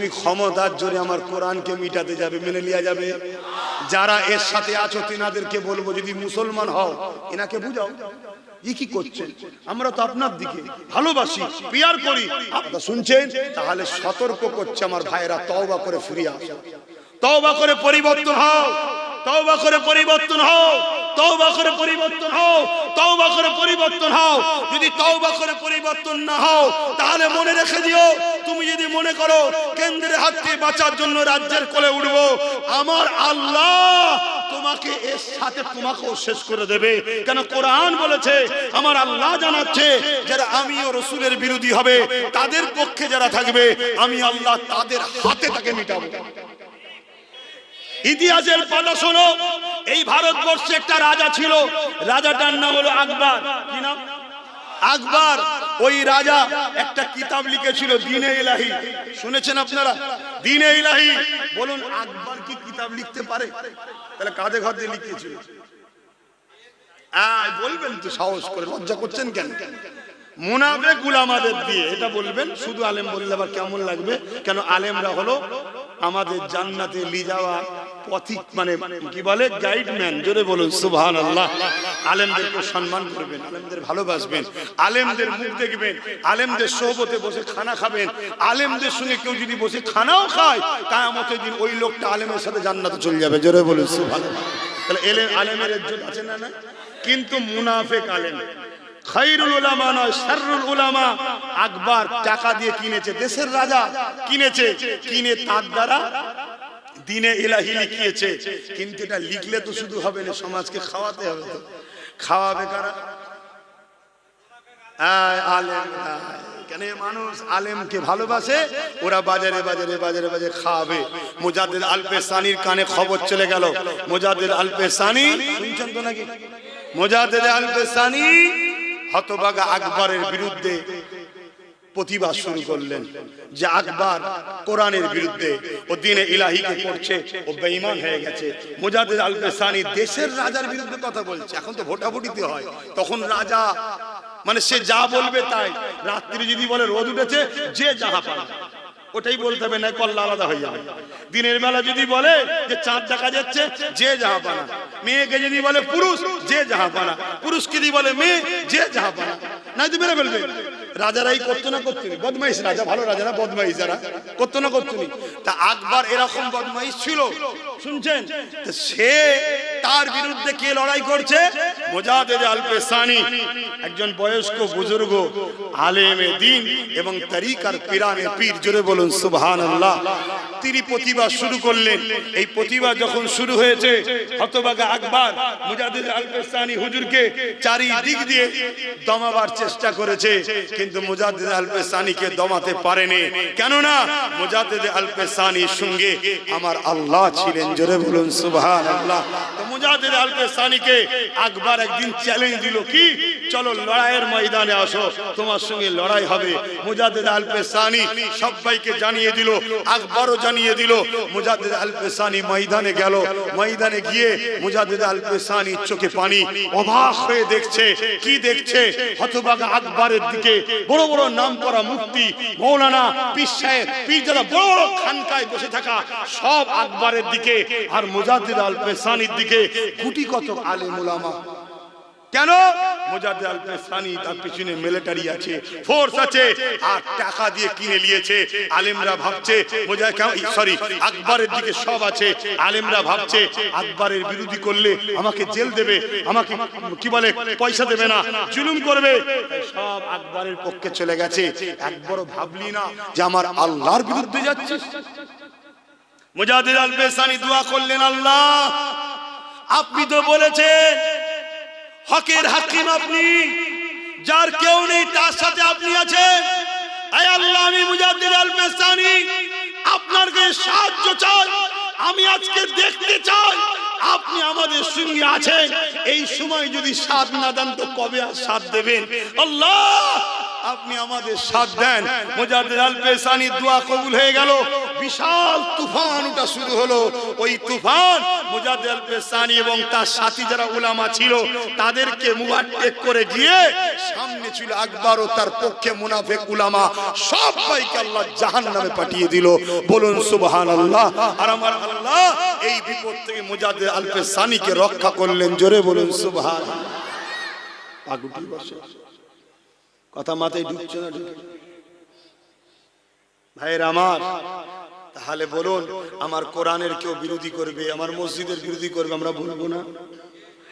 তুমি ক্ষমতার জোরে আমার কোরআনকে মিটাতে যাবে, মেনে লিয়া যাবে? যারা এর সাথে আছো তিনাদেরকে বলবো, যদি মুসলমান হও এনাকে বুঝাও ই কি করছেন, আমরা তো আপনার দিকে ভালোবাসি, পিয়ার করি, আপনারা শুনছেন, তাহলে সতর্ক করছে আমার ভাইয়েরা, তওবা করে ফিরে আসো, তওবা করে পরিবর্তন হও, তওবা করে পরিবর্তন হও, তওবা করে পরিবর্তন হও, তওবা করে পরিবর্তন হও। যদি তওবা করে পরিবর্তন না হও তাহলে মনে রেখে দিও, তুমি যদি মনে করো কেন্দ্রের হাত থেকে বাঁচার জন্য রাজ্যের কোলে উঠবো, আমার আল্লাহ তোমাকে এর সাথে তোমাকেও শেষ করে দেবে। কেন কোরআন বলেছে, আমার আল্লাহ জানাচ্ছে যারা আমি ও রাসূলের বিরোধী হবে তাদের পক্ষে যারা থাকবে আমি আল্লাহ তাদের হাতে তাকে মিটাবো। ইতিহাসের পাতা শোনো, এই ভারতবর্ষে একটা রাজা ছিল, রাজাটার নাম হলো আকবর। কি নাম? আকবর। ওই রাজা একটা কিতাব লিখেছিল দীনে ইলাহি, শুনেছেন আপনারা? দীনে ইলাহি। বলুন আকবর কি কিতাব লিখতে পারে? তাহলে কাঁধে ঘর দিয়ে লিখেছিল? বলবেন তো সাহস করে, লজ্জা করছেন কেন? মুনাফিক উলামাদের দিয়ে এটা বলবেন, শুধু আলেম বললে আবার কেমন লাগবে? কেন আলেমরা হলো আমাদের জান্নাতে নিয়ে যাওয়া পথিক, মানে কি বলে, গাইডম্যান। জোরে বলুন সুবহানাল্লাহ। আলেমদেরকে সম্মান করবেন, আলেমদের ভালোবাসবেন, আলেমদের মুখ দেখবেন, আলেমদের সোহবতে বসে খানা খাবেন, আলেমদের সঙ্গে কেউ যদি বসে খানাও খায় কিয়ামতের দিন ওই লোকটা আলেমের সাথে জান্নাতে চলে যাবে। জোরে বলুন সুবহানাল্লাহ। তাহলে আলেমের ইজ্জত আছে না? কিন্তু মুনাফিক আলেম খায়রুল উলামা নয়, শাররুল উলামা। আকবর টাকা দিয়ে কিনেছে, দেশের রাজা কিনেছে, কিনে তার দ্বারা দীনে ইলাহি লিখিয়েছে। কিন্তু এটা লিখলে তো শুধু হবে না, সমাজকে খাওয়াতে হবে। তো খাওয়াবে কারা? আলেমরা। কেন মানুষ আলেমকে ভালোবাসে, ওরা বাজারে বাজারে বাজারে বাজারে খাওয়াবে। মুজাদ্দিদ আল পেসানির কানে খবর চলে গেল, মুজাদ্দিদ আল পেসানি, শুনছেন তো নাকি? মুজাদ্দিদ আল পেসানি হতভাগা আকবরের বিরুদ্ধে প্রতিবাদ শুরু করলেন যে আকবর কোরআনের বিরুদ্ধে, ও দ্বীনে ইলাহিকে করছে, ও বেঈমান হয়ে গেছে। মুজাদ্দিদ আল পেসানি দেশের রাজার বিরুদ্ধে কথা বলছে। এখন তো ভোটাভুটিতে হয়, তখন রাজা মানে সে যা বলবে তাই। রাত্রি যদি বলে রোদ উঠেছে, যে যাহা পারে ওটাই বলতে হবে, না কল্লা আলাদা হয়ে যাবে। দিনের বেলা যদি বলে যে চাঁদ দেখা যাচ্ছে, যে যাহা পানা। মেয়েকে যদি বলে পুরুষ, যে যাহা পানা। পুরুষকে যদি বলে মেয়ে, যে যাহা পানা। নাই তো মেরে ফেলবে। রাজারাই করতো না, করতো না বদমাইশ রাজা, ভালো রাজা না, বদমাইশ যারা করতো না, করতো না। তা আকবর এরকম বদমাইশ ছিল, শুনছেন? সে তার বিরুদ্ধে কে লড়াই করছে? মুজাদ্দিদ আল পেসানি, একজন বয়স্ক বুজুর্গ আলেমে দ্বীন এবং তরিকার পিরানে পীর। জোরে বলুন সুবহানাল্লাহ। তিনি প্রতিবাদ শুরু করলেন। এই প্রতিবাদ যখন শুরু হয়েছে, হতভাগা আকবর মুজাদ্দিদ আল পেসানি হুজুরকে চারিদিক দিয়ে দমাবার চেষ্টা করেছে, কিন্তু মুজাদ্দিদ আল পেসানিকে দমাতে পারেনি। কেননা মুজাদ্দিদ আল পেসানির সঙ্গে আমার আল্লাহ ছিলেন। জোরে বলুন সুবহানাল্লাহ। তো মুজাদ্দিদ আল পেসানিকে আকবর একদিন চ্যালেঞ্জ দিল, কি চলো লড়াইয়ের ময়দানে আসো, তোমার সঙ্গে লড়াই হবে। মুজাদ্দিদ আল পেসানি সবাইকে জানিয়ে দিল, আকবরও জানিয়ে দিল। মুজাদ্দিদ আল পেসানি ময়দানে গেল। ময়দানে গিয়ে মুজাদ্দিদ আল পেসানি চোখে পানি, অবাক হয়ে দেখছে। কি দেখছে? হতভাগা আকবরের দিকে বড় বড় নাম করা মুফতি, মৌলানা, পীর সাহেব, পীর যারা বড় বড় খানকায় বসে থাকা, সব আকবরের দিকে, আর মুজাদ্দিদ আল পেসানির দিকে গুটি কত আলেম উলামা। কেন? মুজাদ্দিদ আল পেসানি তার পিছনে মিলিটারি আছে, ফোর্স আছে, আর টাকা দিয়ে কিনে নিয়েছে। আলেমরা ভাবছে আকবরের দিকে সব আছে। আলেমরা ভাবছে আকবরের বিরোধী করলে আমাকে জেল দেবে, আমাকে কি বলে পয়সা দেবে না, জুলুম করবে। সব আকবরের পক্ষে চলে গেছে। একবারও ভাবলি না যে আমার আল্লাহর বিরুদ্ধে যাচ্ছে? মুজাদ্দিদ আল পেসানি দোয়া করলেন, আল্লাহ আপনি তো বলেছেন হকের হাকিম আপনি, যার কেউ নেই তার সাথে আপনি আছেন। আয় আল্লাহ, আমি মুজাদ্দিদ আল পেসানি আপনার কাছে সাহায্য চাই। আমি আজকে দেখতে চাই আপনি আমাদের সঙ্গে আছেন। এই সময় যদি সাথ না দেন তো কবে আর সাথ দেবেন? আল্লাহ আপনি আমাদের সাথ দেন। মুজাদ্দিদ আল পেশানির দোয়া কবুল হয়ে গেল, বিশাল তুফান ওটা শুরু হলো। ওই তুফান মুজাদ্দিদ আল পেশানি এবং তার সাথী যারা উলামা ছিল তাদেরকে মুভাট্টেক করে গিয়ে সামনে ছিল আকবর ও তার পক্ষে মুনাফিক উলামা, সবাইকে আল্লাহ জাহান্নামে পাঠিয়ে দিল। বলুন সুবহানাল্লাহ। আর আমার আল্লাহ এই বিপদ থেকে মুজাদ্দিদ আল পেশানিকে রক্ষা করলেন। জোরে বলুন সুবহানাল্লাহ। পাগুটি বসে কথা মাথায় ঢুকছে না ভাইয়ের আমার? তাহলে বলুন, আমার কোরআনের কেউ বিরোধী করবে, আমার মসজিদের বিরোধী করবে, আমরা বলবো না?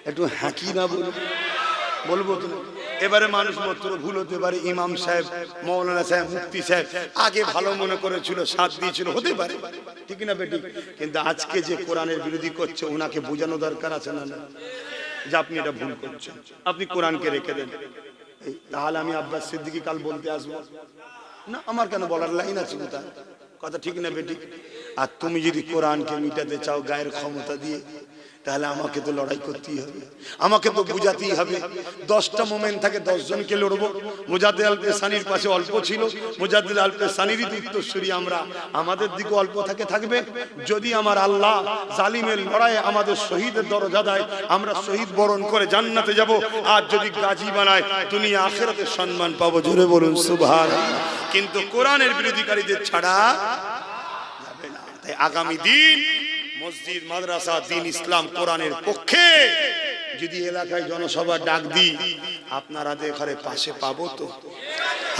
একটু হাঁকি না বলবো তো? এবারে মানুষ মাত্র ভুল হতে পারে, ইমাম সাহেব, মৌলানা সাহেব, মুফতি সাহেব আগে ভালো মনে করেছিল, সাথ দিয়েছিল, হতে পারে, ঠিক না বেটি? কিন্তু আজকে যে কোরআনের বিরোধী করছে ওনাকে বোঝানো দরকার আছে না, যে আপনি এটা ভুল করছেন, আপনি কোরআনকে রেখে দেন। তাহলে আমি আব্বাস সিদ্দিকী কাল বলতে আসবো না? আমার কেন বলার লাইন আছে কথা, ঠিক না বেটি? আর তুমি যদি কোরআনকে মিটাতে চাও গায়ের ক্ষমতা দিয়ে, তাহলে আমাকে তো লড়াই করতেই হবে, আমাকে তো বুঝাতেই হবে। 10টা মোমেন থাকে, 10 জনকে লড়বো। মুজাদ্দিদ আল পেশানির পাশে অল্প ছিল, মুজাদ্দিদ আল পেশানিরই উত্তরসূরি আমরা, আমাদের দিকে অল্প থাকবে। যদি আমার আল্লাহ জালিমের লড়াইয়ে আমাদের শহীদের দরজা দেয়, আমরা শহীদ বরণ করে জান্নাতে যাব। আর যদি গাজী বানায়, দুনিয়া আখিরাতে সম্মান পাবো। জোরে বলুন সুবহানাল্লাহ। কিন্তু কোরআনের বিরোধীকারীদের ছাড়া যাবে না। তাই আগামী দিন মসজিদ, মাদ্রাসা, দিন, ইসলাম, কোরআনের পক্ষে যদি এলাকায় জনসভা ডাক দিই, আপনারা ঘরে পাশে পাবো তো?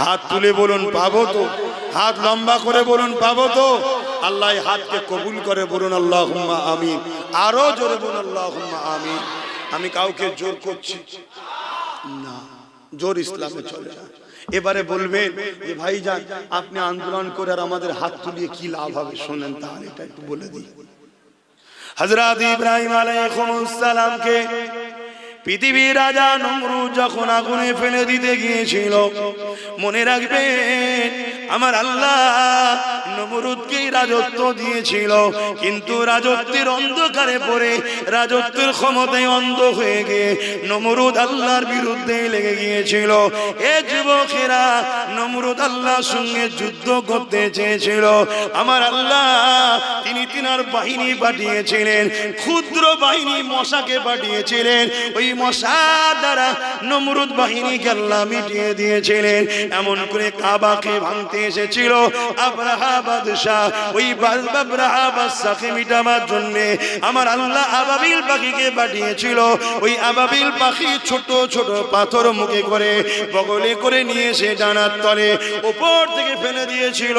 হাত তুলে বলুন পাবো তো? হাত লম্বা করে বলুন পাবো তো? আল্লাহ হাতকে কবুল করে বলুন আল্লাহুম্মা আমিন। আরো জোরে বলুন আল্লাহুম্মা আমিন। আমি কাউকে জোর করছি না, জোর ইসলামে চলে না। এবারে বলবেন যে ভাইজান আপনি আন্দোলন করে আর আমাদের হাত তুলিয়ে কি লাভ হবে? শোনেন তাহলে এটা একটু বলে দিই। হযরত ইব্রাহিম আলাইহিস সালামকে পৃথিবীর রাজা নমরুদ যখন আগুনে ফেলে দিতে গিয়েছিল, মনে রাখবেন আমার আল্লাহ নমরুদকে রাজত্ব দিয়েছিল, কিন্তু রাজত্বের অন্ধকারে পড়ে, রাজত্বের ক্ষমতায় অন্ধ হয়ে গিয়ে নমরুদ আল্লাহর বিরুদ্ধে লেগে গিয়েছিল। এ যুবকেরা, নমরুদ আল্লাহর সঙ্গে যুদ্ধ করতে চেয়েছিল। আমার আল্লাহ তিনি তিনার বাহিনী পাঠিয়েছিলেন, ক্ষুদ্র বাহিনী মশাকে পাঠিয়েছিলেন। ওই মশা দ্বারা নমরুদ বাহিনীকে আল্লাহ মিটিয়ে দিয়েছিলেন। এমন করে কাবাকে ভাঙতে এসেছিল আবরাহা বাদশাহ। ওই আবরাহা বাদশাকে মিটাবার জন্য আমার আল্লাহ আবাবিল পাখিকে পাঠিয়েছিল। ওই আবাবিল পাখি ছোট ছোট পাথর মুখে করে বগলে করে নিয়ে এসে ডানার তলে উপর থেকে ফেলে দিয়েছিল।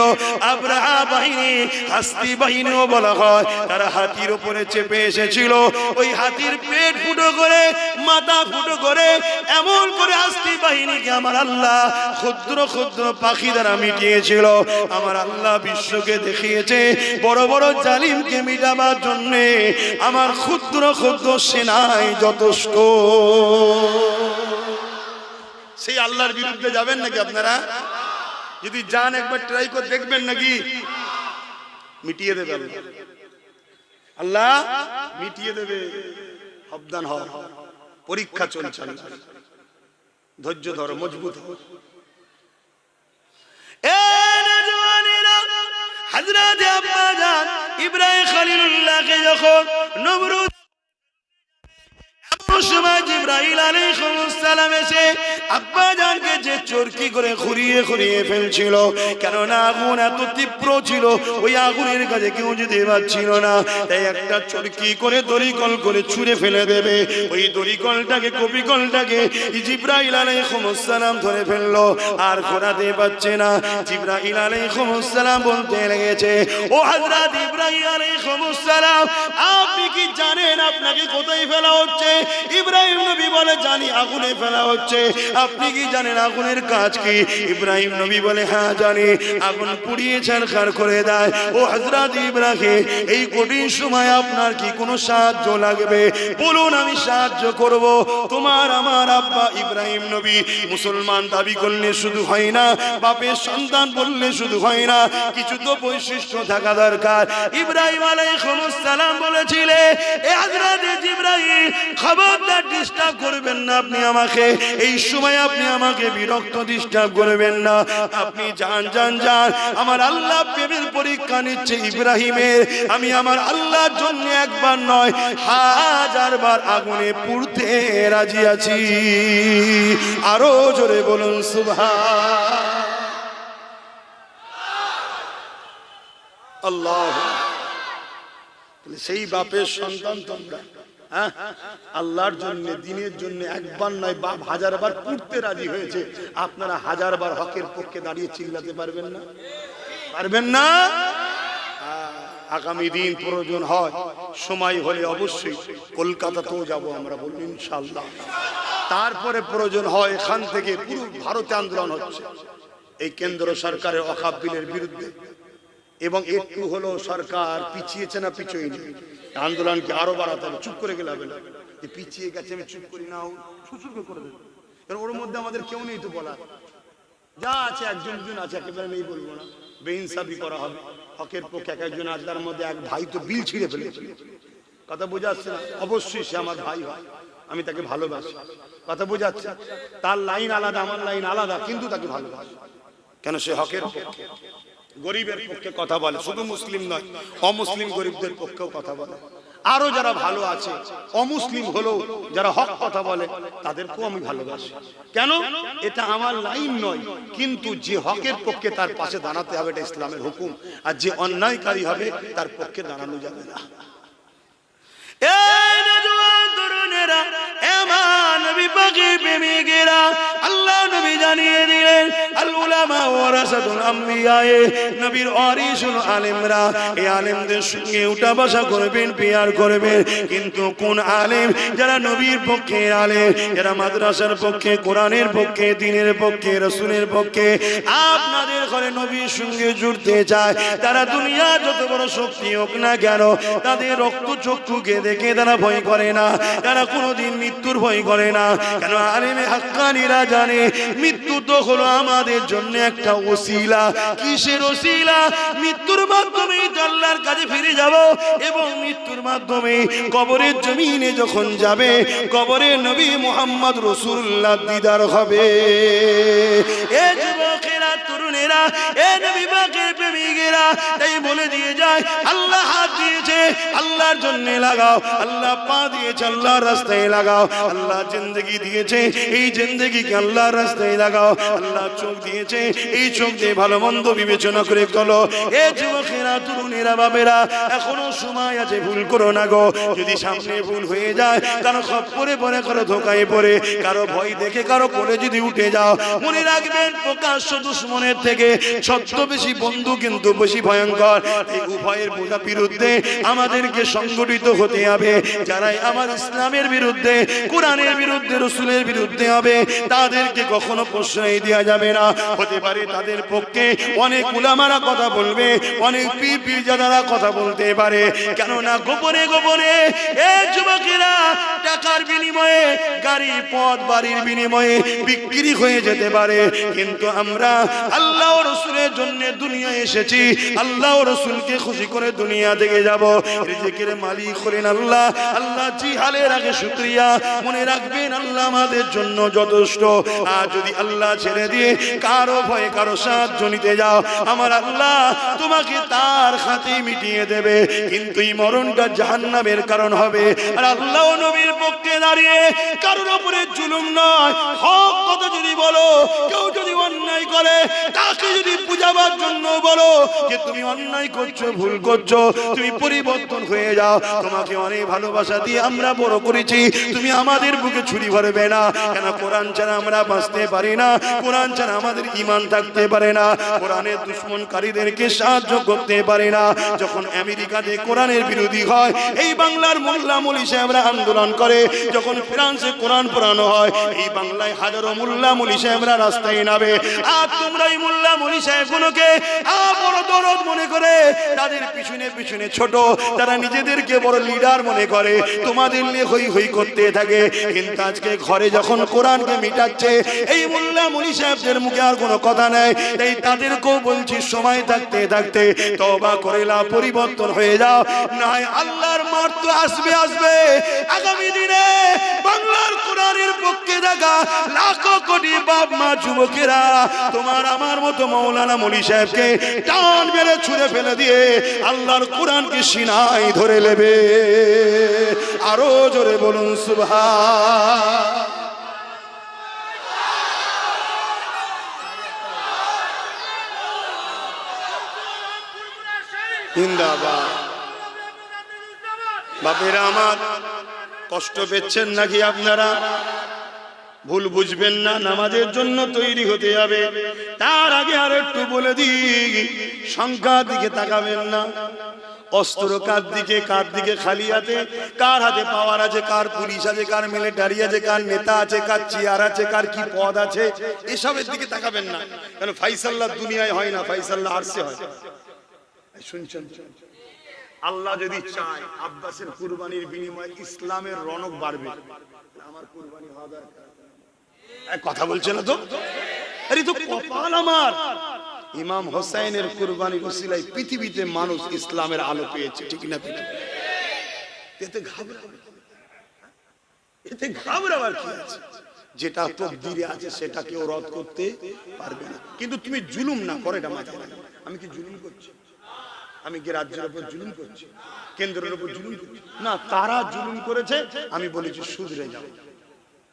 আবরাহা বাহিনী, হাস্তি বাহিনীও বলা হয়, তারা হাতির উপরে চেপে এসেছিল। ওই হাতির পেট ফুটো করে, মাথা ফুটো করে, এমন করে হাস্তি বাহিনীকে আমার আল্লাহ ক্ষুদ্র ক্ষুদ্র পাখি দ্বারা মিটিয়েছিল। আমার আল্লাহ বিশ্বকে দেখিয়েছে বড় বড় জালিমকে মিটাবার জন্য আমার ক্ষুদ্র ক্ষুদ্র সেনাই যথেষ্ট। সেই আল্লাহর বিরুদ্ধে যাবেন নাকি আপনারা? যদি যান একবার ট্রাই করে দেখবেন নাকি? মিটিয়ে দেবে আল্লাহ, মিটিয়ে দেবে। সাবধান হও, পরীক্ষা চলছে, ধৈর্য ধরো, মজবুত হও। হযরত আব্বাজান ইব্রাহিম খলিলুল্লাহকে যখন নমরুদ সময় জিবরাইল আলাইহিস সালাম এসে আব্বাজানকে যে চরকি করে খুঁড়িয়ে খুঁড়িয়ে ফেলছিল, কেননা আগুন এত তীব্র ছিল, ওই আগুনের কাছে কেউ যেতে পারছিল না। তাই একটা চরকি করে দড়িকল করে ছুঁড়ে ফেলে দেবে। ওই দড়িকলটাকে, কপিকলটাকে জিবরাইল আলাইহিস সালাম ধরে ফেললো, আর ঘোরাতে পারছে না। জিবরাইল আলাইহিস সালাম বলতে লেগেছে, ও হযরত ইব্রাহিম আলাইহিস সালাম, আপনি কি জানেন আপনাকে কোথায় ফেলা হচ্ছে? ইব্রাহিম নবী বলে, জানি, আগুনে ফেলা হচ্ছে। আপনি কি জানেন আগুনের কাজ কি? ইব্রাহিম নবী বলে, হ্যাঁ জানি, আগুন পুড়িয়ে ছারখার করে দেয়। ও হযরত ইব্রাহিম, এই কঠিন সময় আপনার কি কোনো সাহায্য লাগবে? বলুন, আমি সাহায্য করব। তোমার আমার আব্বা ইব্রাহিম নবী মুসলমান দাবি করলে শুধু হয় না, বাপের সন্তান বললে শুধু হয় না, কিছু তো বৈশিষ্ট্য থাকা দরকার। ইব্রাহিম আলাইহিস সালাম বলেছিলেন, এ হযরত জিবরাইল, খবরদার ডিস্টার্ব ডিস্টার্ব করবেন না আপনি আমাকে, এই সময় আপনি আমাকে বিরক্ত ডিস্টার্ব করবেন না। আপনি যান যান যান, আমার আল্লাহ প্রেমের পরীক্ষা নিচ্ছে ইব্রাহিমের। আমি আমার আল্লাহর জন্য একবার নয় 1000 বার আগুনে পুড়তে রাজি আছি। আরো জোরে বলুন সুবহান আল্লাহ। সেই বাপের সন্তান তোমরা, আল্লাহর জন্য দ্বীনের জন্য একবার নয় বাপ 1000 বার পুড়তে রাজি হয়েছে। আপনারা 1000 বার হকের পক্ষে দাঁড়িয়ে চিল্লাতে পারবেন না? পারবেন না? আগামী দিন প্রয়োজন হয়, সময় হলে অবশ্যই কলকাতাতেও যাব আমরা, বলুন ইনশাআল্লাহ। তারপরে প্রয়োজন হয় এখান থেকে পুরো ভারতে আন্দোলন হচ্ছে এই কেন্দ্র সরকারের ওয়াকফ বিলের বিরুদ্ধে, এবং একটু হলো সরকার পিছিয়েছে না পিছিয়েছে, আন্দোলনকে আরো বাড়াতে হবে। চুপ করে গেলে হবে না, যে পিছিয়ে গেছে আমি চুপ করি না, সুসুরকে করে দেবে। কারণ ওর মধ্যে আমাদের কেউ নেই তো বলার, যা আছে একজন দুজন আছে, একেবারে নেই বলবো না, বেইনসাফি করা হবে। হকের পক্ষে এক একজন আছে, তার মধ্যে এক ভাই তো বিল ছিঁড়ে ফেলেছে। কথা বোঝা যাচ্ছে না? অবশ্যই সে আমার ভাই হয়, আমি তাকে ভালোবাসি। কথা বোঝা যাচ্ছে? তার লাইন আলাদা, আমার লাইন আলাদা, কিন্তু তাকে ভালোবাসি। কেন? সে হকের পক্ষে, গরিবের পক্ষে কথা বলে। শুধু মুসলিম নয়, অমুসলিম গরিবদের পক্ষেও কথা বলে। আরো যারা ভালো আছে অমুসলিম হলেও যারা হক কথা বলে তাদেরকেও আমি ভালোবাসি। কেন? এটা আমার লাইন নয়, কিন্তু যে হকের পক্ষে তার পাশে দাঁড়াতে হবে, এটা ইসলামের হুকুম। আর যে অন্যায়কারী হবে তার পক্ষে দাঁড়ানো যাবে না। আল্লাহ নবী জানিয়ে দিলেন, আল উলামা ওয়ারাসাতুল আম্বিয়া, নবীর ওয়ারিস হলো আলেমরা। এই আলেমদের সঙ্গে উঠা বসা করবেন, পেয়ার করবেন। কিন্তু কোন আলেম? যারা নবীর পক্ষে আলেম, যারা মাদ্রাসার পক্ষে, কোরআনের পক্ষে, দ্বীনের পক্ষে, রাসূলের পক্ষে। আপনাদের ঘরে নবীর সঙ্গে জুড়তে চায়, তারা দুনিয়া যত বড় শক্তি হোক না কেন, তাদের রক্ত চক্ষুকে দেখে তারা ভয় করে না, তারা কোনোদিন মৃত্যুর ভয় করে না। কেন? আলেমে হাক্কানীরা জানে মৃত্যু তো হলো আমাদের জন্য একটা ওসিলা। কিসের ওসিলা? মৃত্যুর মাধ্যমে আল্লাহর কাছে ফিরে যাব, এবং মৃত্যুর মাধ্যমে কবরের জমিনে যখন যাবে, কবরে নবী মুহাম্মদ রাসূলুল্লাহ দিদার হবে। এ যুবকেরা, তরুণেরা, এ নবী পাকের প্রেমিকেরা, তাই বলে দিয়ে যায়, আল্লাহ হাত দিয়েছে, আল্লাহর জন্য লাগাও। আল্লাহ পা দিয়েছে, আল্লাহর রাস্তায় লাগাও। আল্লাহ জিন্দেগি দিয়েছে, এই জিন্দেগিকে আল্লাহর রাস্তায় লাগাও। আল্লাহ চোখ দিয়েছে, এই চোখ দিয়ে ভালো মন্দ বিবেচনা করে চলো। এ যুবকেরা, তরুণেরা, বাবেরা, এখনো সময় আছে, ভুল করো না গো। যদি সামনে ভুল হয়ে যায়, কারো খপ্পরে পড়ে, কারো ধোকায় পড়ে, কারো ভয় দেখে কারো কোলে যদি উঠে যাও, মনে রাখবেন প্রকাশ্য দুশমনের থেকে ছদ্মবেশী বন্ধু কিন্তু বেশি ভয়ঙ্কর। এই উভয়ের বিরুদ্ধে আমাদেরকে সংগঠিত হতে হবে। যারাই আমার ইসলামের বিরুদ্ধে, কোরআনের বিরুদ্ধে, রাসূলের বিরুদ্ধে হবে, তাদেরকে কখনো প্রশ্রয় দেওয়া যাবে না। হতে পারে তাদের পক্ষে অনেক উলামারা কথা বলবে, অনেক পীর পীরজাদারা কথা বলতে পারে। কেননা গোপনে গোপনে এই যুবকেরা টাকার বিনিময়ে, গাড়ি পথ বাড়ির বিনিময়ে বিক্রি হয়ে যেতে পারে। কিন্তু আমরা আল্লাহ ও রাসূলের জন্য দুনিয়া এসেছি, আল্লাহ ও রাসূলকে খুশি করে দুনিয়া থেকে যাব। রিজিকের মালিক হলেন আল্লাহ। আল্লাহ জিহালের আগে শুকরিয়া। মনে রাখবেন আল্লাহ আমাদের জন্য যথেষ্ট। আর যদি আল্লাহ ছেড়ে দিয়ে কারো ভয়ে কারো সাহায্য নিতে যাও, আমার আল্লাহ তোমাকে তার খাতে মিটিয়ে দেবে, কিন্তু এই মরণটা জাহান্নামের কারণ হবে। আর আল্লাহ ও নবীর পক্ষে দাঁড়িয়ে কারোর উপরে জুলুম নয়, হক কথা যদি বলো, কেউ যদি অন্যায় করে তাকে যদি বুঝাবার জন্য বলো যে তুমি অন্যায় করছো, ভুল করছো, তুমি পরিবর্তন হয়ে যাও, তোমাকে অনেক ভালোবাসা দিয়ে আমরা বড় করেছি, তুমি আমাদের বুকে ছুরি ভরবে না। কেন? কোরআন ছাড়া আমরা বাঁচতে পারি না, কোরআন ছাড়া আমাদের ঈমান থাকতে পারে না, কোরআনের দুশমনকারীদেরকে সাহায্য করতে পারে না। যখন আমেরিকাতে কোরআনের বিরোধী হয়, এই বাংলার মোল্লা মুলি সাহেবরা আন্দোলন করে, যখন ফ্রান্সে কোরআন পড়ানো হয়, এই বাংলায় হাজারো মোল্লা মুলি সাহেবরা রাস্তায় নামে। আর তোমরা এই মোল্লা মুলি সাহেবগুলোকে বড় দরদ মনে করে তাদের পিছনে পিছনে ছোট, তারা নিজেদেরকে বড় লিডার মনে করে, তোমাদের নিয়ে হই হই করতে থাকে। কিন্তু আজকে ঘরে যখন কোরআনকে মিটাচ্ছে, এই মোল্লা মুনি সাহেবদের মুখে আর কোনো কথা নাই। তাই তাদেরকেও বলছি, সময় থাকতে থাকতে তওবা করে নাও, পরিবর্তন হয়ে যাও, নাই আল্লাহর মার তো আসবে আসবে। আগামী দিনে বাংলার কোরআনের পক্ষে থাকা লাখো কোটি বাপ মা যুবকেরা তোমার আমার মতো মাওলানা মুনি সাহেবকে টান মেরে ছুঁড়ে ফেলে দিয়ে আল্লাহর কোরআনকে সিনায় ধরে নেবে। আরো জোরে বলুন সুবহান। জিন্দাবাদ। বাপেরা আমার, কষ্ট পেচ্ছেন নাকি আপনারা? ভুল বুঝবেন না, নামাজের জন্য তৈরি হতে হবে। তার আগে আর একটু বলে দিই, সংখ্যার দিকে তাকাবেন না। অস্ত্র কার দিকে খালি হাতে, কার হাতে পাওয়ার আছে, কার পুলিশ আছে, কার মিলিটারি আছে, কার নেতা আছে, কার চেয়ার আছে, কার কি পদ আছে, এসবের দিকে তাকাবেন না। কেন ফাইসাল্লাহ দুনিয়ায় হয় না, ফাইসাল্লাহ আরশে হয়। শুনছেন? আল্লাহ যদি চায় আব্বাসের কুরবানির বিনিময়ে ইসলামের রণক বাড়বে, আমার কুরবানি হওয়া দরকার। কথা বলছে না তো? আরে তো কপাল আমার, ইমাম হোসেনের কুরবানির ওসিলায় পৃথিবীতে মানুষ ইসলামের আলো পেয়েছে, ঠিক না? এতে ঘাবড়াবার কি আছে? যেটা তকদিরে আছে সেটা কেউ রদ করতে পারবে না। কিন্তু তুমি জুলুম না করে, এটা মাথায় রাখো। আমি কি জুলুম করছি? আমি কি রাজ্যের উপর জুলুম করছি? কেন্দ্রের উপর জুলুম করছি না। তারা জুলুম করেছে, আমি বলেছি শুধরে যাও।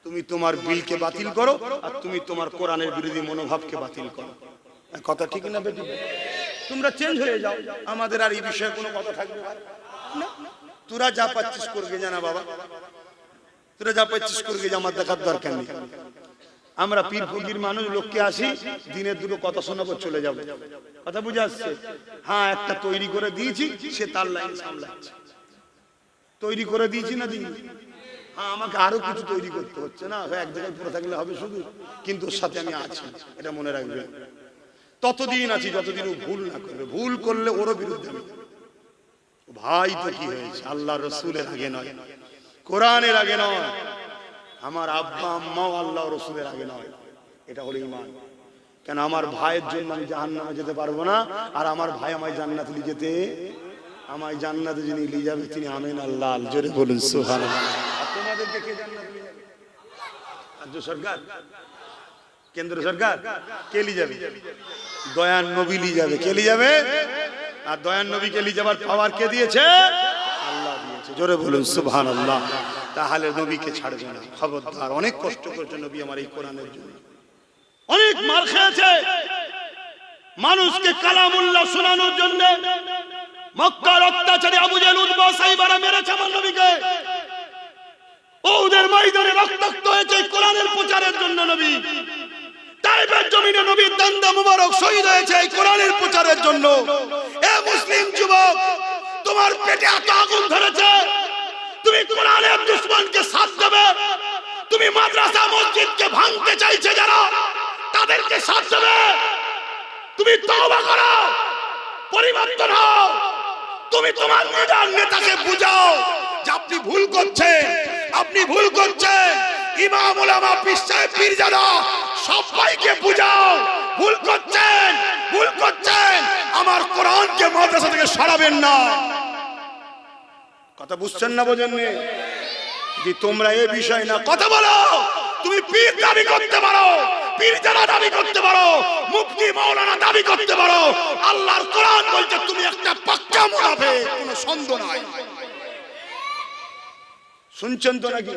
তুমি তোমার বিলকে বাতিল করো, আর তুমি তোমার কোরআনের বিরোধী মনোভাবকে বাতিল করো। কথা ঠিক না বেটি? তোমরা চেঞ্জ হয়ে যাও, আমাদের আর এই বিষয়ে কোনো কথা থাকবে না। তোরা যা পাচ্ছিস করবে জানা বাবা, তোরা যা পাচ্ছিস করবে, আমার দেখার দরকার নেই। আমরা পীর ফকির মানুষ, লোককে আসি, দিনের দুটো কথা শোনাবো, চলে যাবো। কথা বুঝে আসছে? হ্যাঁ, একটা তৈরি করে দিয়েছি, সে তার লাইন সামলাচ্ছে। তৈরি করে দিয়েছি না দিই? হ্যাঁ, আমাকে আরো কিছু তৈরি করতে হচ্ছে না। এক জায়গায় পড়ে থাকলে হবে শুধু, কিন্তু ওর সাথে আমি আছি, এটা মনে রাখবে। ততদিন আছি যতদিন ও ভুল না করবে। ভুল করলে ওরও বিরুদ্ধে আমি। ভাই তো কি হয়েছে, আল্লাহ রসুলের আগে নয়, কোরআনের আগে নয়, আমার আব্বা আম্মাও আল্লাহ রসুলের আগে নয়। এটা হলো ঈমান। কেন আমার ভাইয়ের জন্য আমি জাহান্নামে যেতে পারবো না, আর আমার ভাই আমায় জান্নাতে নিয়ে যেতে, আমায় জান্নাতে যিনি নিয়ে যাবে তিনি আমিন আল্লাহ। জোরে বলুন সুবহানাল্লাহ। তোমাদেরকে কে জান্নাতে নিয়ে যাবে? রাজ্য সরকার, কেন্দ্র সরকার? কে নিয়ে যাবে? দয়ার নবী নিয়ে যাবে। কে নিয়ে যাবে? আর দয়ার নবীকে নিয়ে যাবার পাওয়ার কে দিয়েছে? আল্লাহ দিয়েছে। জোরে বলুন সুবহানাল্লাহ। তাহলে নবীকে ছাড়বে না, খবরদার। অনেক কষ্ট করেছে নবী আমার এই কোরআনের জন্য, অনেক মার খেয়েছে মানুষকে কালামুল্লাহ শোনানোর জন্য। মক্কার অত্যাচারী আবু জেহেল উতবা সাইবারা মেরেছে আমার নবীকে। ওদের ময়দানে রক্তাক্ত হয়েছে কোরআনের প্রচারের জন্য। নবী তাইফের জমিনে নবীর দান্দা মুবারক শহীদ হয়েছে এই কোরআনের প্রচারের জন্য। এ মুসলিম যুবক, তোমার পেটে এত আগুন ধরেছে, তুমি কোরআনের দুশমনকে সাথ দেবে, তুমি মাদ্রাসা মসজিদকে ভাঙতে চাইছে যারা, তাদেরকে সাথ দেবে। তুমি তওবা করো, পরিবর্তন হও। তুমি তোমার নেতাকে বুঝাও যে আপনি ভুল করছেন, আপনি ভুল করছেন। ইমাম উলামা পীর সাহেব পীরজাদা সবাইকে বুঝাও, ভুল করছেন, ভুল করছেন। আমার কোরআনকে মাদ্রাসা থেকে সরাবেন না। কথা বুঝছেন না? বোঝেন না? যে তোমরা এই বিষয় না কথা বলো। তুমি পীর দাবি করতে পারো, পীরজাদা দাবি করতে পারো, মুফতি মাওলানা দাবি করতে পারো। আল্লাহর কোরআন বলছে তুমি একটা পাক্কা মুনাফিক, কোনো সন্দেহ নাই। শুনছেন তো নাকি?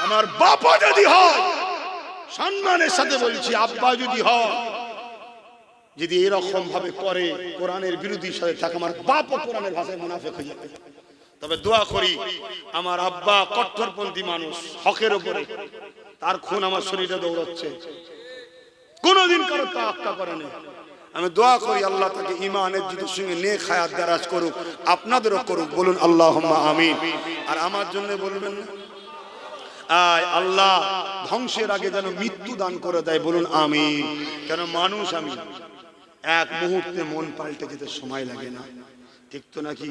আমার বাবা যদি হয়, সম্মানের সাথে বলছি, আব্বা যদি হয়, যদি এরকম ভাবে করে কোরআনের বিরোধীর সাথে থাকে, আমার বাপও কোরআনের ভাষায় মুনাফিক হয়ে যাবে। তবে দোয়া করি, আমার আব্বা কট্টরপন্থী মানুষ, হকের উপরে, তার খুন আমার শরীরে দৌড়াচ্ছে, কোনদিন কারো তাওয়াক্কা করেনি। আমি দোয়া করি আল্লাহ তাকে ঈমানের যুদ্ধের সঙ্গে নেক হায়াত দারাজ করুক, আপনাদেরও করুক। বলুন আল্লাহুম্মা আমিন। আর আমার জন্য বলবেন না, আয় আল্লাহ ধ্বংসের আগে যেন মৃত্যু দান করে দেয়। বলুন আমিন। কেন মানুষ আমি, এক মুহূর্তে মন পাল্টে যেতে সময় লাগে না। ঠিক তো নাকি?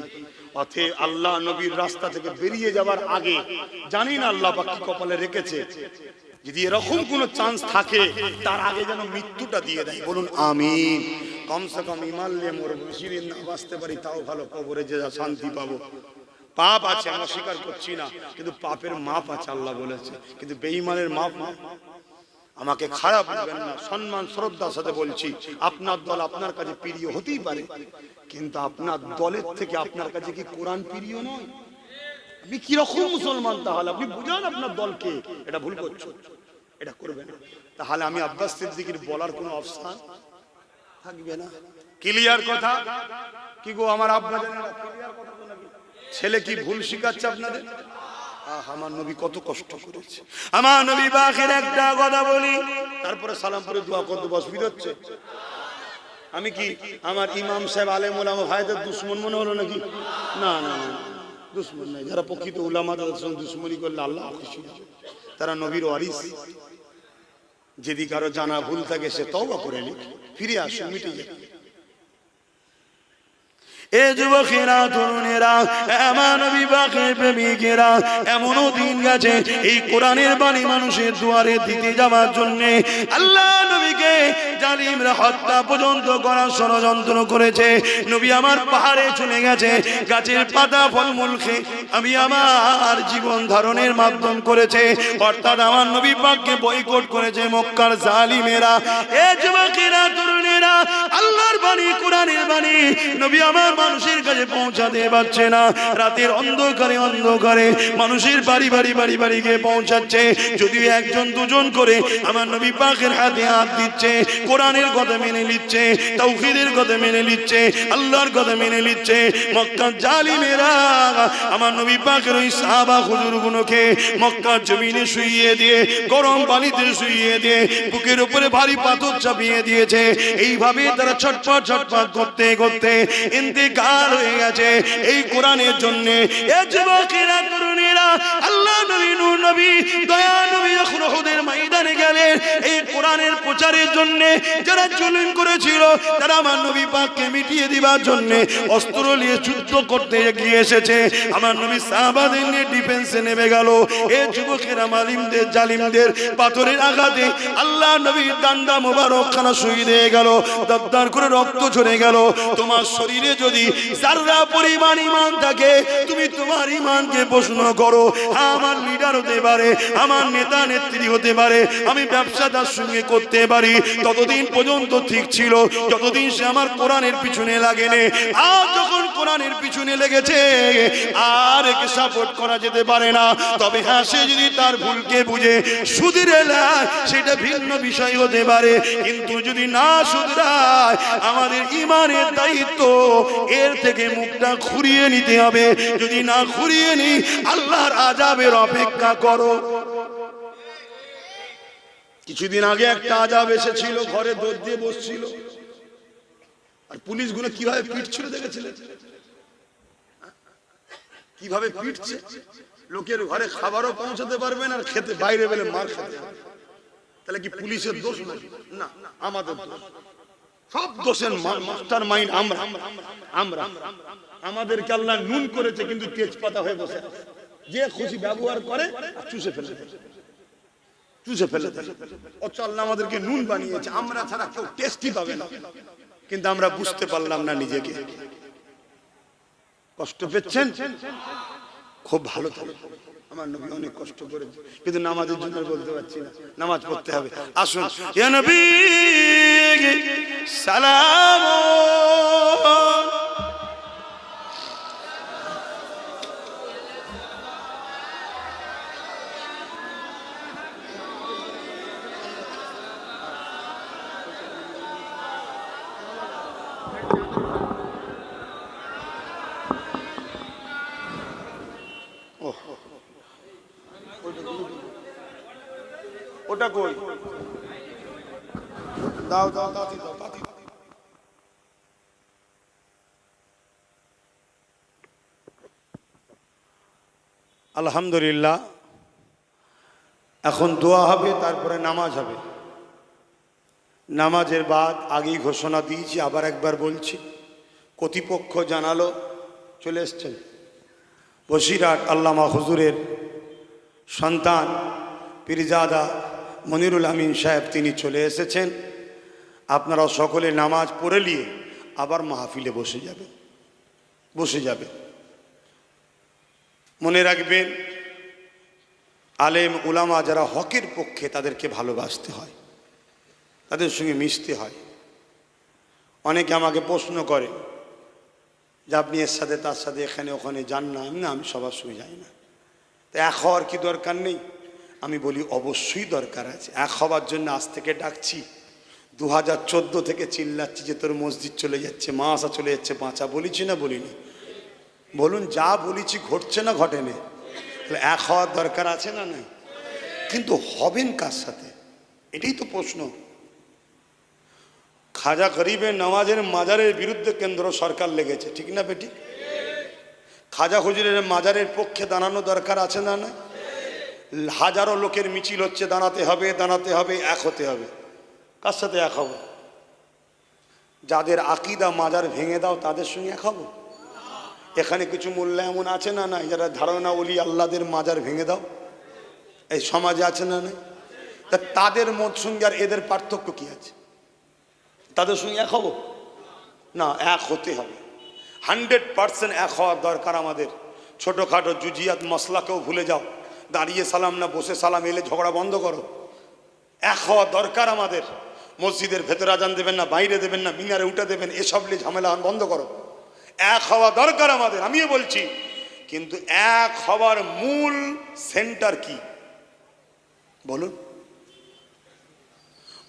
অতএব আল্লাহ নবীর রাস্তা থেকে বেরিয়ে যাবার আগে জানি না আল্লাহ পাক কি কপালে রেখেছে, যদি এরকম কোনো চান্স থাকে তার আগে যেন মৃত্যুটা দিয়ে দেয়। বলুন আমিন। কমসে কম ইমান নিয়ে মরবো, বেশি দিন না বাঁচতে পারি তাও ভালো, কবরে যে শান্তি পাবো। পাপ আছে, আমরা স্বীকার করছি না, কিন্তু পাপের মাপ আছে আল্লাহ বলেছে, কিন্তু বেঈমানের মাপ না। আমাকে খারাপ বলবেন না, সম্মান শ্রদ্ধার সাথে বলছি, আপনার দল আপনার কাছে প্রিয় হতেই পারে, কিন্তু আপনার দলের থেকে আপনার কাছে কি কোরআন প্রিয় নয়? আপনি কিরকম মুসলমান তাহলে? আপনি বুঝান আপনার দলকে, এটা ভুল করছো, এটা করবেন না। তাহলে আমি আব্বাস সিদ্দিকীর বলার কোনো অপশন থাকবে না। ক্লিয়ার কথা কি গো আমার আব্বা জানেন? ক্লিয়ার কথা তো নাকি? ছেলে কি ভুল শিখাচ্ছে আপনাদের? আমার নবী কত কষ্ট করেছে। আমার নবী পাকের একটা কথা বলি, তারপরে সালাম করে দোয়া করতে অসুবিধা হচ্ছে? আমি কি আমার ইমাম সাহেব আলেম ওলামা ভাইদের দুশ্মন মনে হলো নাকি? না না না, দুশ্মন নাই। যারা প্রকৃত উলামা তাদের সঙ্গে দুশ্মনী করলে আল্লাহ খুশি হবে। তারা নবীর ওয়ারিস। যদি কারো জানা ভুল থাকে সে তওবা করে নিক, ফিরে আসুন, মিটে যাবে। এ যুবকেরা, তরুণেরা, আমার নবী পাকের প্রেমিকেরা, এমনও দিন গেছে এই কোরআনের বাণী মানুষের দুয়ারে দিতে যাওয়ার জন্য আল্লাহ নবীকে জালিমরা হত্যা পর্যন্ত করার ষড়যন্ত্র করেছে। নবী আমার পাহাড়ে চলে গেছে, গাছের পাতা ফলমূল খেয়ে আমি আমার জীবন ধারণের মাধ্যম করেছে, অর্থাৎ আমার নবী পাককে বয়কট করেছে মক্কার জালিমেরা। এ যুবকেরা, তরুণেরা, আল্লাহর বাণী, কোরআনের বাণী নবী আমার মানুষের কাছে পৌঁছাতে পারছে না। রাতের অন্ধকারে অন্ধকারে মানুষের বাড়ি বাড়ি বাড়ি বাড়ি গিয়ে পৌঁছাচ্ছে। যদিও একজন দুজন করে আমার নবী পাকের হাতে হাত দিচ্ছে, কোরআনের কথা মেনে নিচ্ছে, তাওহীদের কথা মেনে নিচ্ছে, আল্লাহর কথা মেনে নিচ্ছে, মক্কার জালিমেরা আমার নবী পাকের ওই সাহাবা হুজুরগুলোকে মক্কার জমিনে শুইয়ে দিয়ে, গরম পানিতে শুইয়ে দিয়ে, বুকের উপরে ভারী পাথর চাপিয়ে দিয়েছে। এইভাবে তারা ছটফট ছটফট করতে করতে ইন্তেকাল হয়ে গেছে এই কোরআনের জন্য। এ যুবকেরা, তরুণেরা, আল্লাহ নবী, নূর নবী, দয়া নবী যখন উহুদের ময়দানে গেলেন এই কোরআনের প্রচারের জন্য, যারা জুলুম করেছিল তারা আমার নবী পাককে মিটিয়ে দিবার জন্য অস্ত্র নিয়ে যুদ্ধ করতে এগিয়ে এসেছে। আমার নবী সাহাবাদের নিয়ে ডিফেন্সে নেমে গেল। এ যুবকেরা, মালিমদের, জালিমদের পাথরের আঘাতে আল্লাহ নবীর দান্দা মোবারক খানা শহীদ হয়ে গেল, দরদর করে রক্ত ঝরে গেল। তোমার শরীরে যদি যারা পরিমাণ ঈমান থাকে, তুমি তোমার ঈমানকে প্রশ্ন করো। আমার লিডার হতে পারে, আমার নেতা নেত্রী হতে পারে, আমি ব্যবসাদার সঙ্গে করতে পারি, ততদিন পর্যন্ত ঠিক ছিল যতদিন সে আমার কোরআনের পিছনে লাগেনি। আর যখন কোরআনের পিছনে লেগেছে আর একে সাপোর্ট করা যেতে পারে না। তবে হ্যাঁ, সে যদি তার ভুলকে বুঝে শুধরে নেয় সেটা ভিন্ন বিষয় হতে পারে, কিন্তু যদি না শুধরায় আমাদের ঈমানের দায়িত্ব এর থেকে মুখটা ঘুরিয়ে নিতে হবে। যদি না ঘুরিয়ে নি, আল্লাহর আযাবের অপেক্ষা করো। কিছুদিন আগে একটা আযাব এসেছিল, ঘরে দৌড় দিয়ে বসছিল, আর পুলিশগুলো কিভাবে পিটছিল দেখেছিলেন? কিভাবে পিটছে, লোকের ঘরে খাবারও পৌঁছাতে পারবে না, আর খেতে বাইরে বেলে মার খেতে। তাহলে কি পুলিশের দোষ না? আমাদের দোষ। সব দোষের মাস্টার মাইন্ড আমরা। আমাদেরকে আল্লাহ নুন করেছে, কিন্তু তেজপাতা হয়ে বসে যে খুশি ব্যবহার করে আর চুষে ফেলে আল্লাহ আমাদেরকে নুন বানিয়েছে, আমরা ছাড়া কেউ টেস্টই পাবে না। কিন্তু আমরা বুঝতে পারলাম না নিজেকে। কষ্ট পেয়েছেন? খুব ভালো থাকে। আমার নবী অনেক কষ্ট করেছে, কিন্তু নামাজের জন্য বলতে পারছি না, নামাজ পড়তে হবে। আসুন, ইয়া নবী সালাম। ওটা কই? দাও দাও দাও দাও। আলহামদুলিল্লাহ, এখন দোয়া হবে, তারপরে নামাজ হবে। নামাজের বাদ আগেই ঘোষণা দিয়েছি, আবার একবার বলছি, কর্তৃপক্ষ জানালো চলে এসছেন বসিরহাট আল্লামা হুজুরের সন্তান পীরজাদা মনিরুল আমিন সাহেব তিনি চলে এসেছেন। আপনারা সকলে নামাজ পড়ে নিয়ে আবার মাহফিলে বসে যাবে। মনে রাখবেন, আলেম উলামা যারা হকের পক্ষে তাদেরকে ভালোবাসতে হয়, তাদের সঙ্গে মিশতে হয়। অনেকে আমাকে প্রশ্ন করে যে আপনি এর সাথে তার সাথে এখানে ওখানে যান না। আমি সবার সঙ্গে যাই না। তো এক হওয়ার কি দরকার নেই? আমি বলি অবশ্যই দরকার আছে। এক হওয়ার জন্য আজ থেকে ডাকছি, 2014 থেকে চিল্লাচ্ছি যে তোর মসজিদ চলে যাচ্ছে, মাসা চলে যাচ্ছে, বাঁচা বলেছি না বলিনি? বলুন, যা বলেছি ঘটছে না ঘটেনি? তাহলে এক হওয়ার দরকার আছে না নাই? কিন্তু হবেন কার সাথে? এটাই তো প্রশ্ন। খাজা গরিবের নওয়াজের মাজারের বিরুদ্ধে কেন্দ্র সরকার লেগেছে, ঠিক না বেটি? খাজা হুজুরের মাজারের পক্ষে দাঁড়ানো দরকার আছে না নাই? হাজারো লোকের মিছিল হচ্ছে, দাঁড়াতে হবে, এক হতে হবে। কার সাথে এক হব? যাদের আকীদা মাজার ভেঙে দাও তাদের সঙ্গে এক হব? এখানে কিছু মোল্লা এমন আছে না নাই যারা ধারণা ওলি আল্লাহদের মাজার ভেঙে দাও? এই সমাজে আছে না নাই? তা তাদের সঙ্গে আর এদের পার্থক্য কি আছে? তাদের সঙ্গে এক হব না? এক হতে হবে। 100% এক হওয়ার দরকার আমাদের। ছোটোখাটো জুজিয়াত মশলাকেও ভুলে যাও। দাঁড়িয়ে সালাম না বসে সালাম, এলে ঝগড়া বন্ধ করো। এক হওয়া দরকার আমাদের। মসজিদের ভেতরে আজান দেবেন না, বাইরে দেবেন না, মিনারে উঠে দেবেন, এসব নিয়ে ঝামেলা বন্ধ করো। এক হওয়া দরকার আমাদের, আমিও বলছি। কিন্তু এক হওয়ার মূল সেন্টার কি বলুন?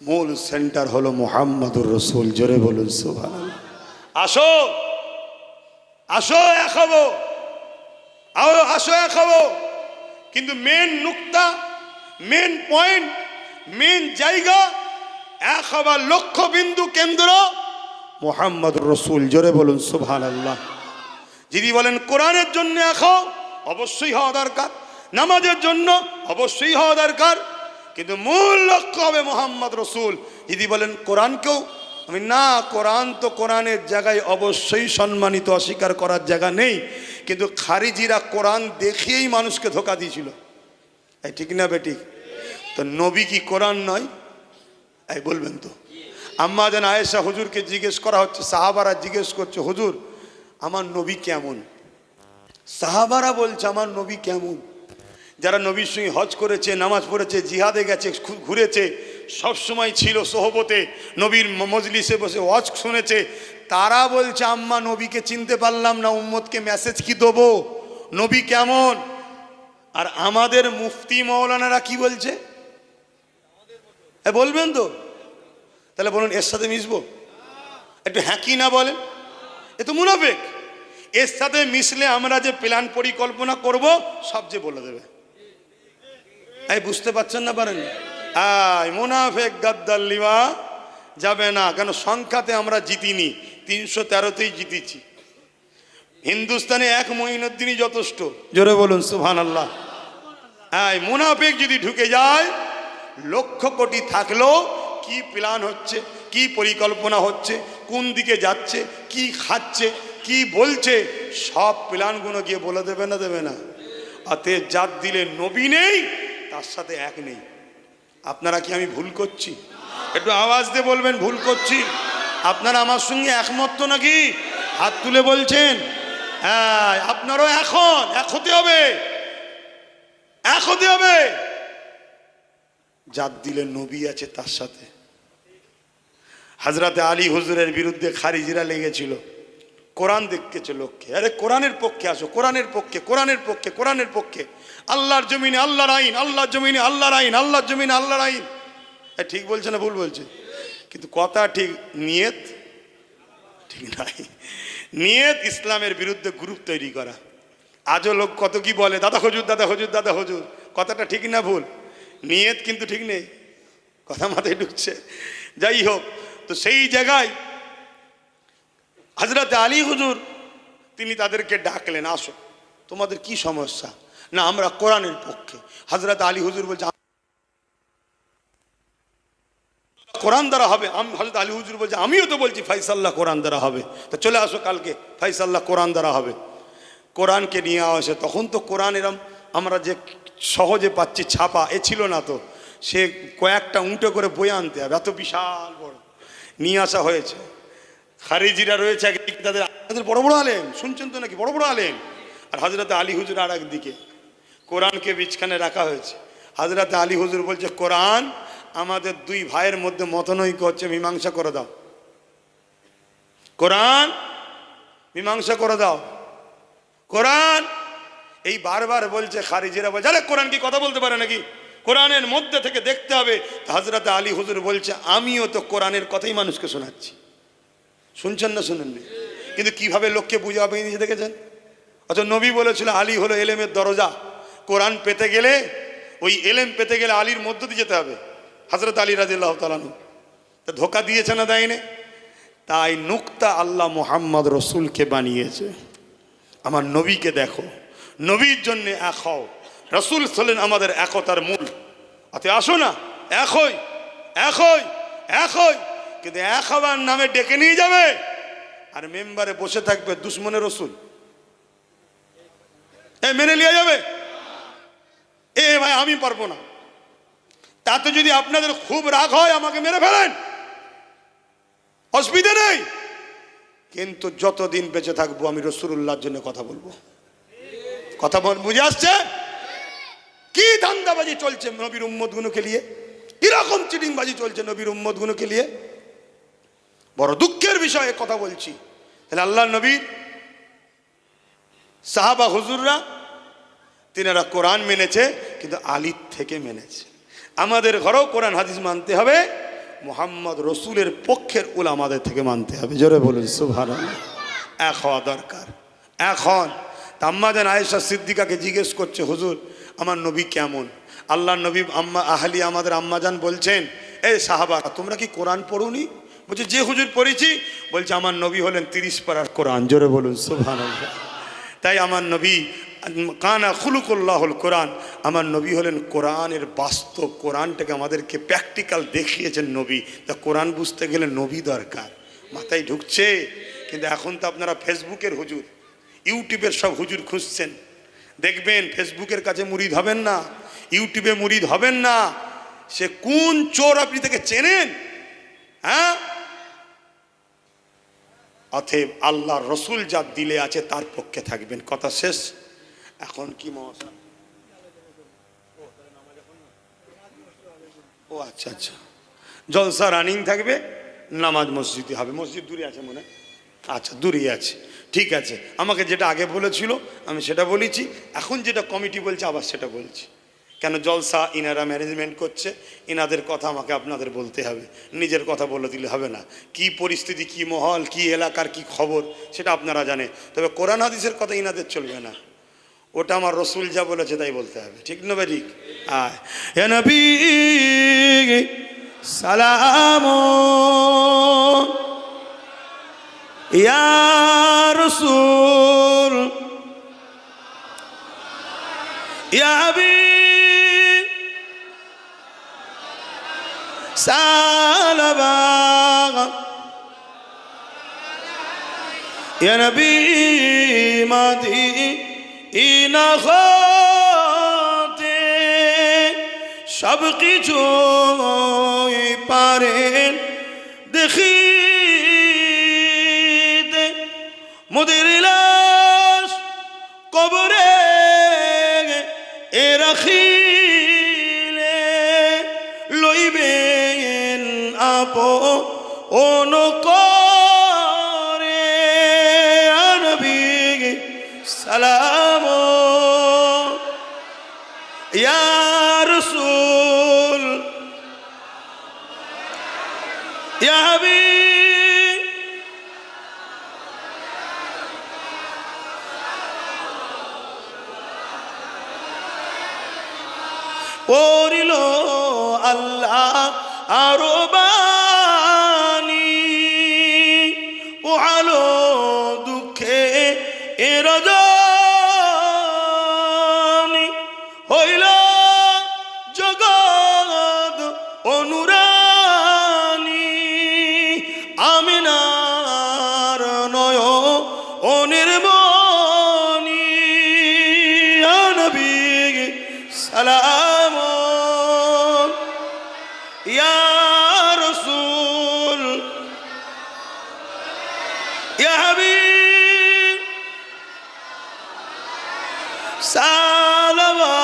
মূল সেন্টার হলো মুহাম্মদুর রাসূল। জোরে বলুন সুবহানাল্লাহ। আসো এক হবো, আসো এক হবো। কিন্তু মেন নুকতা, মেন পয়েন্ট, মেন জায়গা, এক হবার লক্ষ্য বিন্দু কেন্দ্র মুহাম্মদুর রাসূল। জোরে বলুন সুবহানাল্লাহ। যদি বলেন কোরআনের জন্য এক হও, অবশ্যই হওয়া দরকার। নামাজের জন্য অবশ্যই হওয়া দরকার, কিন্তু মূল লক্ষ্য হবে মুহাম্মদ রাসূল। যদি বলেন কোরআনকেও, আমি না, কোরআন তো কোরআনের জায়গায় অবশ্যই সম্মানিত, অস্বীকার করার জায়গা নেই। কিন্তু খারিজিরা কোরআন দেখিয়েই মানুষকে ধোঁকা দিয়েছিল, এই ঠিক না বেঠিক? তো নবী কি কোরআন নয়? এই বলবেন তো? আম্মা জান আয়েশা হুজুরকে জিজ্ঞেস করা হচ্ছে, সাহাবারা জিজ্ঞেস করছে, হুজুর আমার নবী কেমন? সাহাবারা বলছে আমার নবী কেমন? যারা নবীর সঙ্গে হজ করেছে, নামাজ পড়েছে, জিহাদে গেছে, ঘুরেছে, সব সময় ছিল সোহবতে, নবীর মজলিসে বসে হজ শুনেছে, তারা বলছে আম্মা নবীকে চিনতে পারলাম না, উম্মতকে মেসেজ কি দেবো, নবী কেমন? আর আমাদের মুফতি মৌলানারা কি বলছে? বলবেন তো? তাহলে বলুন, এর সাথে মিশবো? একটু হ্যাঁ কি না বলেন? এ তো মুনাফিক। এর সাথে মিশলে আমরা যে প্ল্যান পরিকল্পনা করব সব যে বলে দেবে। এই বুঝতে পারছেন না? পারেন? মুনাফিক গাদ্দার লিওয়া যাবে না। কেন? সংখ্যাতে আমরা জিতিনি, 313তেই জিতেছি। হিন্দুস্তানে এক মঈনুদ্দিনই যথেষ্ট। জোরে বলুন সুবহানাল্লাহ। মুনাফিক যদি ঢুকে যায়, লক্ষ কোটি থাকলেও কি প্ল্যান হচ্ছে, কি পরিকল্পনা হচ্ছে, কোন দিকে যাচ্ছে, কি খাচ্ছে, কি বলছে, সব প্ল্যানগুলো গিয়ে বলে দেবে না? দেবে না? অতএব জাত দিলে নবী নেই, তার সাথে এক নেই। আপনারা কি আমি ভুল করছি? একটু আওয়াজ দিয়ে বলবেন ভুল করছি। আপনারা আমার সঙ্গে একমত তো নাকি? হাত তুলে বলছেন। হ্যাঁ, আপনারও এখন এক হতে হবে, এক হতে হবে। জাত দিলে নবী আছে তার সাথে। হযরতে আলী হুজুরের বিরুদ্ধে খারিজিরা লেগেছিল, কোরআন দেখতেছে লোককে। আরে কোরআনের পক্ষে আসো, কোরআনের পক্ষে, কোরআনের পক্ষে, কোরআনের পক্ষে। আল্লাহর জমিনে আল্লাহর আইন, আল্লাহর জমিনে আল্লাহর আইন, আল্লাহর জমিনে আল্লাহর আইন। ঠিক বলছে না ভুল বলছে? কিন্তু কথা ঠিক, নিয়ত ঠিক নাই। নিয়ত ইসলামের বিরুদ্ধে গ্রুপ তৈরি করা। আজও লোক কত কি বলে, দাদা হুজুর, দাদা হুজুর, দাদা হুজুর। কথাটা ঠিক না ভুল? নিয়ত কিন্তু ঠিক নেই। কথা মাথায় ঢুকছে? যাই হোক, তো সেই জায়গায় হযরত আলী হুজুর তিনি তাদেরকে ডাকলেন, আসো, তোমাদের কি সমস্যা? না, আমরা কোরআনের পক্ষে। হযরত আলী হুজুর বলছে কোরআন দ্বারা হবে। হযরত আলী হুজুর বলছে আমিও তো বলছি ফাইসাল্লাহ কোরআন দ্বারা হবে। তো চলে আসো কালকে, ফাইসাল্লাহ কোরআন দ্বারা হবে। কোরআনকে নিয়ে আসে, তখন তো কোরআন এরম আমরা যে সহজে পাচ্ছি ছাপা এ ছিল না, তো সে কয়েকটা উঁটো করে বয়ে আনতে হবে, এত বিশাল বড় নিয়ে আসা হয়েছে। খারিজিরা রয়েছে একদিকে, তাদের বড় বড় আলেম, শুনছেন তো নাকি, বড় বড় আলেম, আর হজরতে আলী হুজুর আর একদিকে। কোরআনকে বিছখানে রাখা হয়েছে। হজরতে আলী হুজুর বলছে, কোরআন আমাদের দুই ভাইয়ের মধ্যে মতনৈক্য হচ্ছে, মীমাংসা করে দাও, কোরআন মীমাংসা করে দাও। কোরআন এই বারবার বলছে। খারিজিরা বলছে, আরে কোরআন কি কথা বলতে পারে নাকি, কোরআনের মধ্যে থেকে দেখতে হবে। হজরতে আলী হুজুর বলছে, আমিও তো কোরআনের কথাই মানুষকে শোনাচ্ছি, শুনছেন না শুনেননি? কিন্তু কিভাবে লোককে বুঝাবে নিজে দেখেছেন? অথচ নবী বলেছিল আলী হলো এলেমের দরজা, কোরআন পেতে গেলে, ওই এলেম পেতে গেলে আলীর মধ্য দিয়ে যেতে হবে। হজরত আলী রাদিয়াল্লাহু তাআলা আনহু তা ধোকা দিয়েছে না দেয়নি? তাই নুক্তা আল্লাহ মুহাম্মদ রসুলকে বানিয়েছে। আমার নবীকে দেখো, নবীর জন্য এক হও, রসুল হলেন আমাদের একতার মূল। অত আসো না এক হই, এক হই, এক হই, কিন্তু এক হওয়ার নামে ডেকে নিয়ে যাবে আর মেম্বারে বসে থাকবে দুশ্মনের রসুল, মেনে নিয়ে যাবে, এ ভাই আমি পারবো না। তাতে যদি আপনাদের খুব রাগ হয় আমাকে মেরে ফেলেন, অসুবিধা নেই, কিন্তু যতদিন বেঁচে থাকবো আমি রাসূলুল্লাহর জন্য কথা বলবো। কথা বুঝে আসছে? কি ধান্দাবাজি চলছে নবীর উম্মতগুলোকে নিয়ে, কিরকম চিটিংবাজি চলছে নবীর উম্মতগুলোকে নিয়ে, বড় দুঃখের বিষয়ে কথা বলছি। তাহলে আল্লাহ নবীর সাহাবা হুজুররা তিনারা কোরআন মেনেছে, কিন্তু আলীর থেকে মেনেছে। আমাদের ঘরেও কোরআন হাদিস মানতে হবে, মুহাম্মদ রসুলের পক্ষের উলামাদের থেকে মানতে হবে। জোরে বলুন সুবহানাল্লাহ। এক হওয়া দরকার। এখন আম্মাজান আয়েশা সিদ্দিকাকে জিজ্ঞেস করছে, হুজুর আমার নবী কেমন? আল্লাহ নবী আহলি আমাদের আম্মাজান বলছেন, এই সাহাবারা তোমরা কি কোরআন পড়ুনি? বলছে যে হুজুর পড়েছি। বলছে আমার নবী হলেন 30 পারার কোরআন। জোরে বলুন সুবহানাল্লাহ। তাই আমার নবী কানা খুলুকুল্লাহুল কোরআন, আমার নবী হলেন কোরআনের বাস্তব, কোরআনটাকে আমাদেরকে প্র্যাকটিক্যাল দেখিয়েছেন নবী। তা কোরআন বুঝতে গেলে নবী দরকার, মাথায় ঢুকছে? কিন্তু এখন তো আপনারা ফেসবুকের হুজুর, ইউটিউবের সব হুজুর খুঁজছেন, দেখবেন ফেসবুকের কাছে মুরিদ হবেন না, ইউটিউবে মুরিদ হবেন না। সে কোন চোর আপনি থেকে চেনেন? হ্যাঁ, অতএব আল্লাহ রসুল যা দিলে আছে তার পক্ষে থাকবেন। কথা শেষ। এখন কি মহাশা? ও আচ্ছা আচ্ছা, জলসা রানিং থাকবে, নামাজ মসজিদে হবে। মসজিদ দূরে আছে মনে হয়? আচ্ছা দূরেই আছে, ঠিক আছে। আমাকে যেটা আগে বলেছিল আমি সেটা বলেছি, এখন যেটা কমিটি বলছে আবার সেটা বলছি। কেন জলসা ইনারা ম্যানেজমেন্ট করছে, ইনাদের কথা আমাকে আপনাদের বলতে হবে, নিজের কথা বলে দিলে হবে না। কি পরিস্থিতি, কি মহল, কি এলাকার কি খবর সেটা আপনারা জানে, তবে কোরআন হাদিসের কথা ইনাদের চলবে না। ওটা আমার রসুল যা বলেছে তাই বলতে হবে, ঠিক না ভাই? ঠিক। আয় ইয়া নবী সালাম, ইয়া রাসূল, ইয়া হাবিব সালাম, ইয়া নবী মাদিনা হতে সব কিছু পারেন দেখিতে, মোদের লাশ কবরে এ রাখিলে লইবেন আপন করে। নবী সালাম, ইয়া রাসূল, ইয়া হাবিব পড়িল আল্লাহ আরো বাণী, পোহালো দুঃখে এ রজনী, হইল জগৎ অনুরানী, আমিনার নয়নের মণি, সালামুন ইয়া রাসূল ইয়া হাবিব সালাওয়াতুল্লাহ।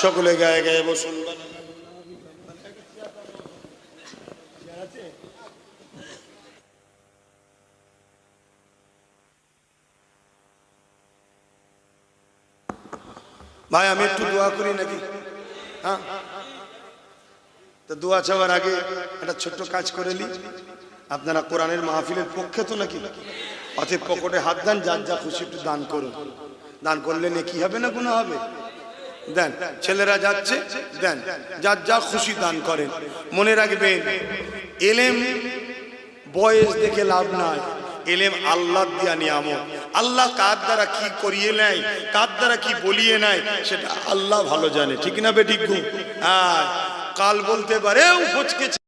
সকলে গায়ে গায়ে বসুন। ভাই আমি একটু দোয়া করি নাকি? হ্যাঁ, তো দোয়া চাওয়ার আগে একটা ছোট্ট কাজ করে নি। আপনারা কোরআনের মাহফিলের পক্ষে তো নাকি? অতএব পকেটে হাত দেন, যার যা খুশি একটু দান করুন। দান করলে নেকি হবে না গুনাহ হবে? দেন, ছেলেরা যাচ্ছে দেন, যার যা খুশি দান করেন। মনে রাখবেন, এলেম বয়স দেখে লাভ নাই, এলেম আল্লাহ দিয়া নিয়ামত। আল্লাহ কার দ্বারা কি করিয়ে নেয়, কার দ্বারা কি বলিয়ে নেয়, সেটা আল্লাহ ভালো জানে। ঠিক না বেঠিক? হ্যাঁ, কাল বলতে পারে ও ফচকেছে।